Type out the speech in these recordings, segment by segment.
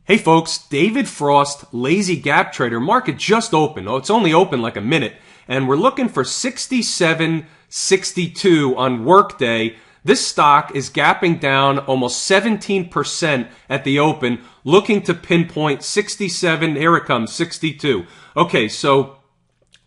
Hey folks, David Frost, Lazy Gap Trader. Market just opened. Oh, it's only open like a minute. And we're looking for 67.62 on workday. This stock is gapping down almost 17% at the open, looking to pinpoint 67. Here it comes, 62. Okay, so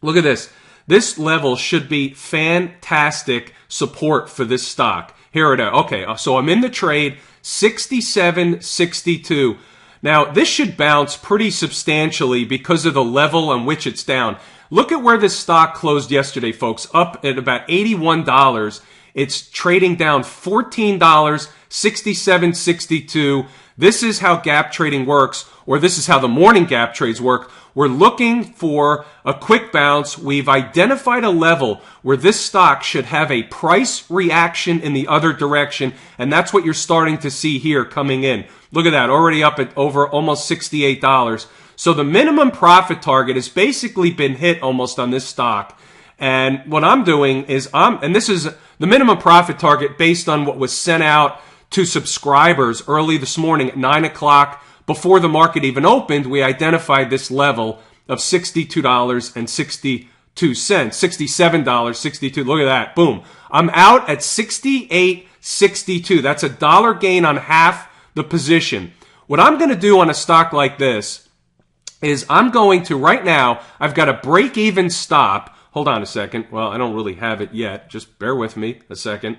look at this. This level should be fantastic support for this stock. Here it is. Okay, so I'm in the trade, 67.62. Now, this should bounce pretty substantially because of the level on which it's down. Look at where this stock closed yesterday, folks, up at about $81. It's trading down $14, 67.62. This is how gap trading works, or this is how the morning gap trades work. We're looking for a quick bounce. We've identified a level where this stock should have a price reaction in the other direction, and that's what you're starting to see here coming in. Look at that, already up at over almost $68. So the minimum profit target has basically been hit almost on this stock. And what I'm doing is and this is the minimum profit target based on what was sent out to subscribers early this morning at 9 o'clock. Before the market even opened, we identified this level of $62.62, $67.62. Look at that. Boom. I'm out at $68.62. That's a dollar gain on half the position. What I'm going to do on a stock like this is I'm going to, right now, I've got a break-even stop. Hold on a second. Well, I don't really have it yet. Just bear with me a second.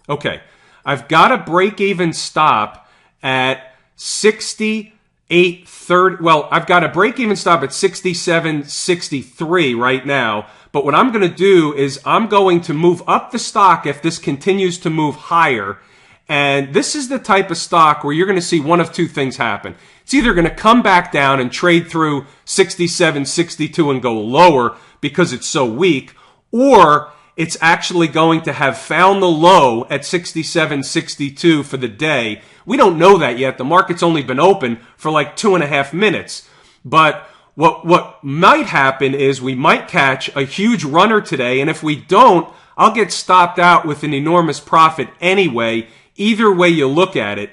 Okay. I've got a break-even stop at 68.30. Well, I've got a break-even stop at 67.63 right now. But what I'm going to do is I'm going to move up the stock if this continues to move higher. And this is the type of stock where you're going to see one of two things happen. It's either going to come back down and trade through 67.62 and go lower because it's so weak, or it's actually going to have found the low at 67.62 for the day. We don't know that yet. The market's only been open for like 2.5 minutes. But what might happen is we might catch a huge runner today, and if we don't, I'll get stopped out with an enormous profit anyway, either way you look at it.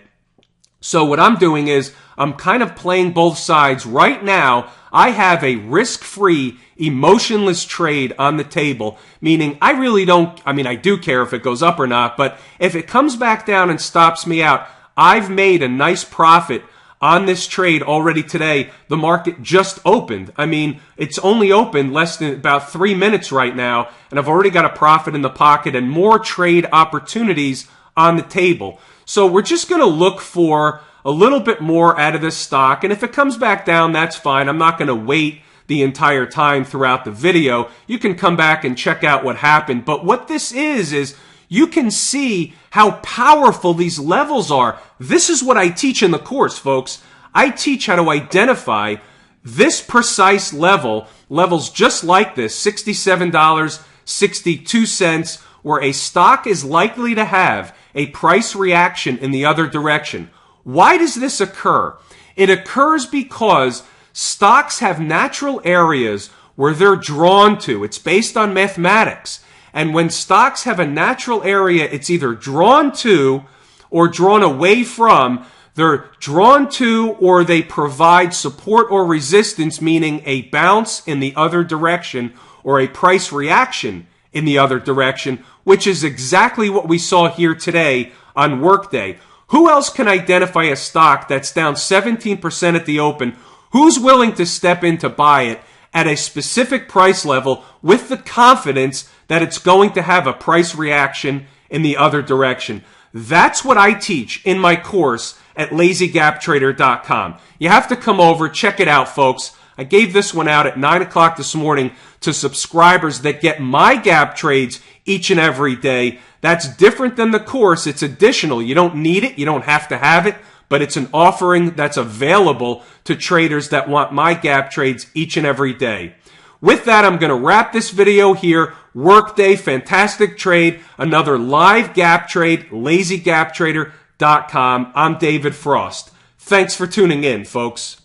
So what I'm doing is I'm kind of playing both sides. Right now, I have a risk-free, emotionless trade on the table, meaning I do care if it goes up or not, but if it comes back down and stops me out, I've made a nice profit on this trade already today. The market just opened. It's only open less than about 3 minutes right now, and I've already got a profit in the pocket and more trade opportunities on the table. So we're just going to look for a little bit more out of this stock, and if it comes back down, that's fine. I'm not going to wait the entire time throughout the video. You can come back and check out what happened. But what this is you can see how powerful these levels are. This is what I teach in the course, folks. I teach how to identify this precise level, levels just like this, $67.62, where a stock is likely to have a price reaction in the other direction. Why does this occur? It occurs because stocks have natural areas where they're drawn to. It's based on mathematics. And when stocks have a natural area it's either drawn to or drawn away from, they're drawn to or they provide support or resistance, meaning a bounce in the other direction or a price reaction in the other direction, which is exactly what we saw here today on workday. Who else can identify a stock that's down 17% at the open? Who's willing to step in to buy it at a specific price level with the confidence that it's going to have a price reaction in the other direction? That's what I teach in my course at lazygaptrader.com. You have to come over, check it out, folks. I gave this one out at 9 o'clock this morning to subscribers that get my gap trades each and every day. That's different than the course. It's additional. You don't need it. You don't have to have it, but it's an offering that's available to traders that want my gap trades each and every day. With that, I'm going to wrap this video here. Workday, fantastic trade, another live gap trade, lazygaptrader.com. I'm David Frost. Thanks for tuning in, folks.